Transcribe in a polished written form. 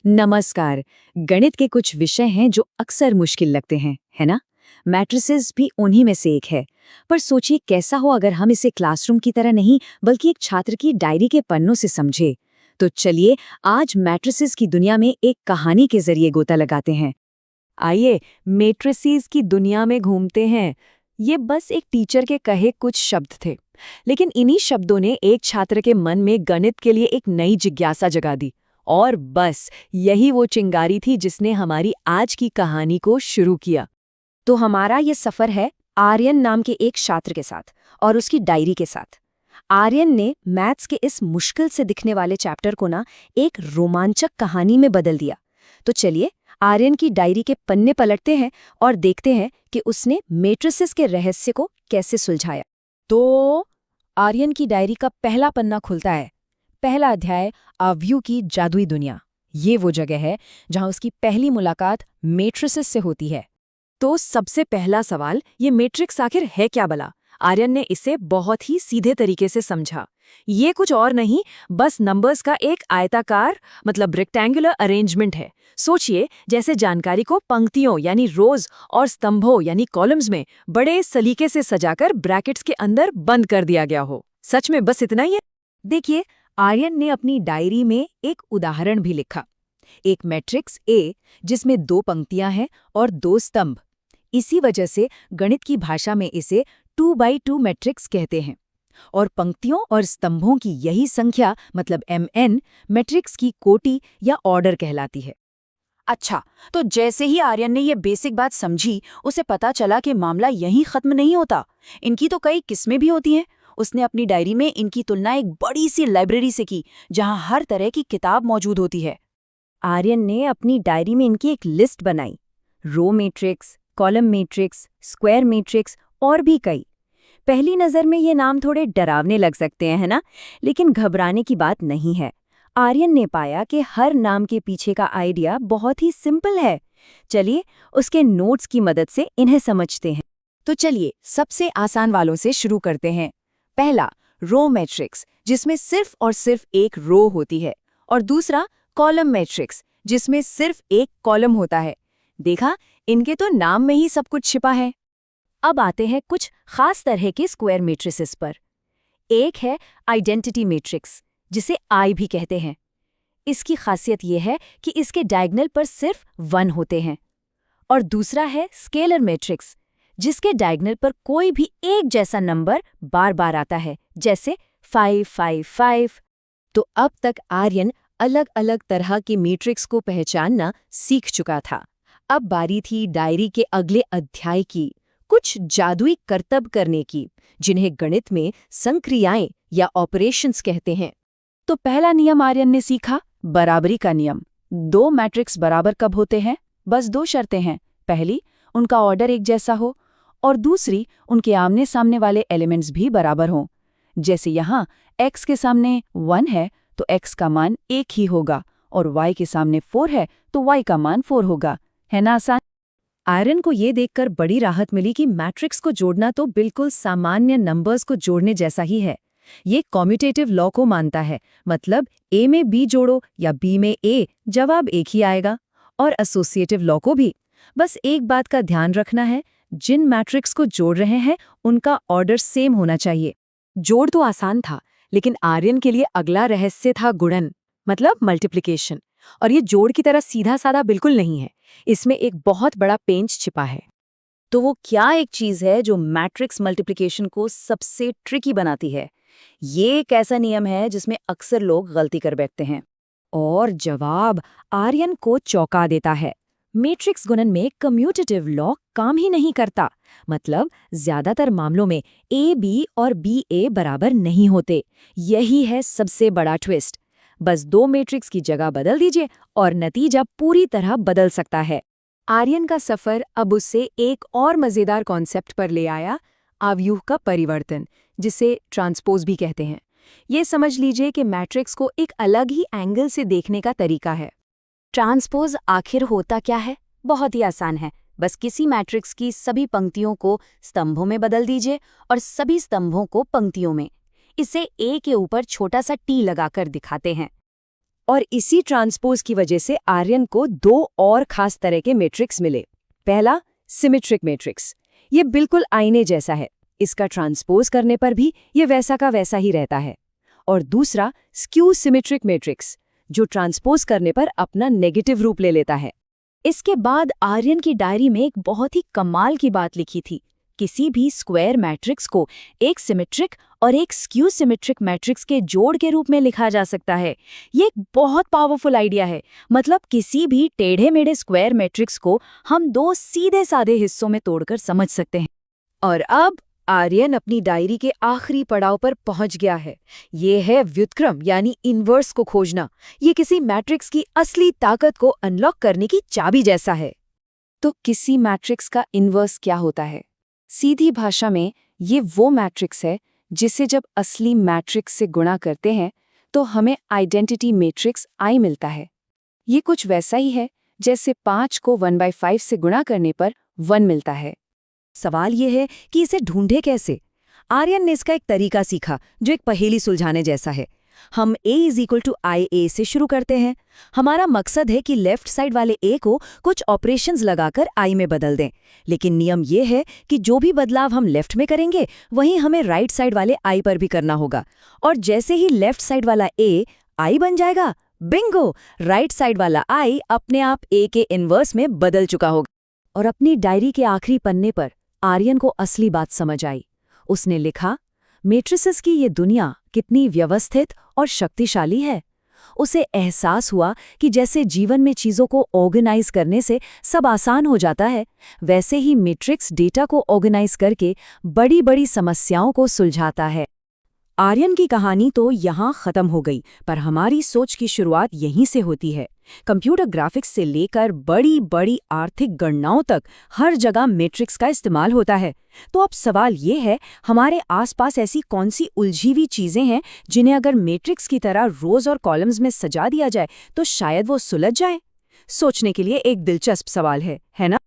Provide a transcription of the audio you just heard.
नमस्कार। गणित के कुछ विषय हैं जो अक्सर मुश्किल लगते हैं, है ना? मैट्रिसेस भी उन्हीं में से एक है। पर सोचिए कैसा हो अगर हम इसे क्लासरूम की तरह नहीं बल्कि एक छात्र की डायरी के पन्नों से समझे। तो चलिए आज मैट्रिसेस की दुनिया में एक कहानी के जरिए गोता लगाते हैं। आइए मैट्रिसेस की दुनिया में घूमते हैं। ये बस एक टीचर के कहे कुछ शब्द थे, लेकिन इन्हीं शब्दों ने एक छात्र के मन में गणित के लिए एक नई जिज्ञासा जगा दी। और बस यही वो चिंगारी थी जिसने हमारी आज की कहानी को शुरू किया। तो हमारा ये सफर है आर्यन नाम के एक छात्र के साथ और उसकी डायरी के साथ। आर्यन ने मैथ्स के इस मुश्किल से दिखने वाले चैप्टर को ना एक रोमांचक कहानी में बदल दिया। तो चलिए आर्यन की डायरी के पन्ने पलटते हैं और देखते हैं कि उसने मैट्रिसेस के रहस्य को कैसे सुलझाया। तो आर्यन की डायरी का पहला पन्ना खुलता है। पहला अध्याय, अवयव की जादुई दुनिया। ये वो जगह है जहां उसकी पहली मुलाकात मैट्रिसेस से होती है। तो सबसे पहला सवाल, ये मैट्रिक्स आखिर है क्या भला? आर्यन ने इसे बहुत ही सीधे तरीके से समझा। ये कुछ और नहीं, बस नंबर्स का एक आयताकार मतलब रेक्टेंगुलर अरेंजमेंट है। सोचिए जैसे जानकारी को पंक्तियों यानी रोज और स्तंभों यानी कॉलम्स में बड़े सलीके से सजाकर ब्रैकेट्स के अंदर बंद कर दिया गया हो। सच में बस इतना ही है? देखिए, आर्यन ने अपनी डायरी में एक उदाहरण भी लिखा। एक मैट्रिक्स ए जिसमें 2 पंक्तियां हैं और 2 स्तंभ। इसी वजह से गणित की भाषा में इसे 2 बाई 2 मैट्रिक्स कहते हैं। और पंक्तियों और स्तंभों की यही संख्या मतलब mn मैट्रिक्स की कोटि या ऑर्डर कहलाती है। अच्छा, तो जैसे ही आर्यन ने ये बेसिक बात समझी, उसे पता चला कि मामला यहीं खत्म नहीं होता। इनकी तो कई किस्में भी होती हैं। उसने अपनी डायरी में इनकी तुलना एक बड़ी सी लाइब्रेरी से की, जहां हर तरह की किताब मौजूद होती है। आर्यन ने अपनी डायरी में इनकी एक लिस्ट बनाई। Row matrix, column matrix, square matrix और भी कई। पहली नज़र में ये नाम थोड़े डरावने लग सकते हैं, है ना? लेकिन घबराने की बात नहीं है। आर्यन ने पाया कि हर नाम के पीछे का आइडिया बहुत ही सिंपल है। चलिए उसके नोट्स की मदद से इन्हें समझते हैं। तो चलिए सबसे आसान वालों से शुरू करते हैं। पहला, रो मैट्रिक्स, जिसमें सिर्फ और सिर्फ एक रो होती है, और दूसरा कॉलम मैट्रिक्स, जिसमें सिर्फ एक कॉलम होता है। देखा, इनके तो नाम में ही सब कुछ छिपा है। अब आते हैं कुछ खास तरह के स्क्वायर मैट्रिसेस पर। एक है आइडेंटिटी मैट्रिक्स, जिसे आई भी कहते हैं। इसकी खासियत यह है कि इसके डायगोनल पर सिर्फ 1 होते हैं। और दूसरा है स्केलर मैट्रिक्स, जिसके डायगोनल पर कोई भी एक जैसा नंबर बार बार आता है, जैसे 555। तो अब तक आर्यन अलग अलग तरह के मैट्रिक्स को पहचानना सीख चुका था। अब बारी थी डायरी के अगले अध्याय की, कुछ जादुई करतब करने की, जिन्हें गणित में संक्रियाएं या ऑपरेशंस कहते हैं। तो पहला नियम आर्यन ने सीखा, बराबरी का नियम। 2 मैट्रिक्स बराबर कब होते हैं? बस 2 शर्तें हैं। पहली, उनका ऑर्डर एक जैसा हो, और दूसरी, उनके आमने सामने वाले एलिमेंट्स भी बराबर हों। जैसे यहाँ x के सामने 1 है तो x का मान 1 ही होगा, और y के सामने 4 है तो y का मान 4 होगा। है ना आसान? आर्यन को ये देखकर बड़ी राहत मिली कि मैट्रिक्स को जोड़ना तो बिल्कुल सामान्य नंबर्स को जोड़ने जैसा ही है। ये कॉम्यूटेटिव लॉ को मानता है, मतलब a में b जोड़ो या b में a, जवाब एक ही आएगा। और एसोसिएटिव लॉ को भी। बस एक बात का ध्यान रखना है, जिन मैट्रिक्स को जोड़ रहे हैं उनका ऑर्डर सेम होना चाहिए। जोड़ तो आसान था, लेकिन आर्यन के लिए अगला रहस्य था गुणन, मतलब मल्टीप्लिकेशन। और ये जोड़ की तरह सीधा साधा बिल्कुल नहीं है, इसमें एक बहुत बड़ा पेंच छिपा है। तो वो क्या एक चीज़ है जो मैट्रिक्स मल्टीप्लिकेशन को सबसे ट्रिकी बनाती है? ये एक ऐसा नियम है जिसमें अक्सर लोग गलती कर बैठते हैं। और जवाब आर्यन को चौंका देता है। मैट्रिक्स गुणन में कम्यूटेटिव लॉ काम ही नहीं करता। मतलब ज्यादातर मामलों में ए बी और बी ए बराबर नहीं होते। यही है सबसे बड़ा ट्विस्ट। बस 2 मैट्रिक्स की जगह बदल दीजिए और नतीजा पूरी तरह बदल सकता है। आर्यन का सफर अब उससे एक और मजेदार कॉन्सेप्ट पर ले आया, अवयव का परिवर्तन, जिसे ट्रांसपोज भी कहते हैं। ये समझ लीजिए कि मैट्रिक्स को एक अलग ही एंगल से देखने का तरीका है। ट्रांसपोज आखिर होता क्या है? बहुत ही आसान है। बस किसी मैट्रिक्स की सभी पंक्तियों को स्तंभों में बदल दीजिए और सभी स्तंभों को पंक्तियों में। इसे ए के ऊपर छोटा सा टी लगाकर दिखाते हैं। और इसी ट्रांसपोज की वजह से आर्यन को 2 और खास तरह के मैट्रिक्स मिले। पहला, सिमेट्रिक मैट्रिक्स। ये बिल्कुल आईने जैसा है, इसका ट्रांसपोज करने पर भी ये वैसा का वैसा ही रहता है। और दूसरा, स्क्यू सिमेट्रिक मैट्रिक्स, जो ट्रांसपोज करने पर अपना नेगेटिव रूप ले लेता है। इसके बाद आर्यन की डायरी में एक बहुत ही कमाल की बात लिखी थी। किसी भी स्क्वायर मैट्रिक्स को एक सिमेट्रिक और एक स्क्यू सिमेट्रिक मैट्रिक्स के जोड़ के रूप में लिखा जा सकता है। ये एक बहुत पावरफुल आइडिया है। मतलब किसी भी टेढ़े-मेढ़े स्क्वायर मैट्रिक्स को हम 2 सीधे साधे हिस्सों में तोड़कर समझ सकते हैं। और अब आर्यन अपनी डायरी के आखिरी पड़ाव पर पहुंच गया है। ये है व्युत्क्रम यानी इन्वर्स को खोजना। ये किसी मैट्रिक्स की असली ताकत को अनलॉक करने की चाबी जैसा है। तो किसी मैट्रिक्स का इन्वर्स क्या होता है? सीधी भाषा में ये वो मैट्रिक्स है जिसे जब असली मैट्रिक्स से गुणा करते हैं तो हमें आइडेंटिटी मैट्रिक्स I मिलता है। ये कुछ वैसा ही है जैसे 5 को 1/5 से गुणा करने पर 1 मिलता है। सवाल ये है कि इसे ढूंढे कैसे? आर्यन ने इसका एक तरीका सीखा जो एक पहेली सुलझाने जैसा है। हम a = IA से शुरू करते हैं। हमारा मकसद है कि लेफ्ट साइड वाले a को कुछ ऑपरेशंस लगाकर I में बदल दें। लेकिन नियम ये है कि जो भी बदलाव हम लेफ्ट में करेंगे वही हमें राइट साइड वाले I पर भी करना होगा। और जैसे ही लेफ्ट साइड वाला a I बन जाएगा, बिंगो, राइट साइड वाला I अपने आप a के इन्वर्स में बदल चुका होगा। और अपनी डायरी के आखिरी पन्ने पर आर्यन को असली बात समझ आई। उसने लिखा, मैट्रिसेस की ये दुनिया कितनी व्यवस्थित और शक्तिशाली है। उसे एहसास हुआ कि जैसे जीवन में चीज़ों को ऑर्गेनाइज करने से सब आसान हो जाता है, वैसे ही मैट्रिक्स डेटा को ऑर्गेनाइज करके बड़ी बड़ी समस्याओं को सुलझाता है। आर्यन की कहानी तो यहाँ खत्म हो गई, पर हमारी सोच की शुरुआत यहीं से होती है। कंप्यूटर ग्राफिक्स से लेकर बड़ी बड़ी आर्थिक गणनाओं तक हर जगह मैट्रिक्स का इस्तेमाल होता है। तो अब सवाल ये है, हमारे आसपास ऐसी कौन सी उलझी हुई चीजें हैं जिन्हें अगर मैट्रिक्स की तरह रोज और कॉलम्स में सजा दिया जाए तो शायद वो सुलझ जाए? सोचने के लिए एक दिलचस्प सवाल है ना?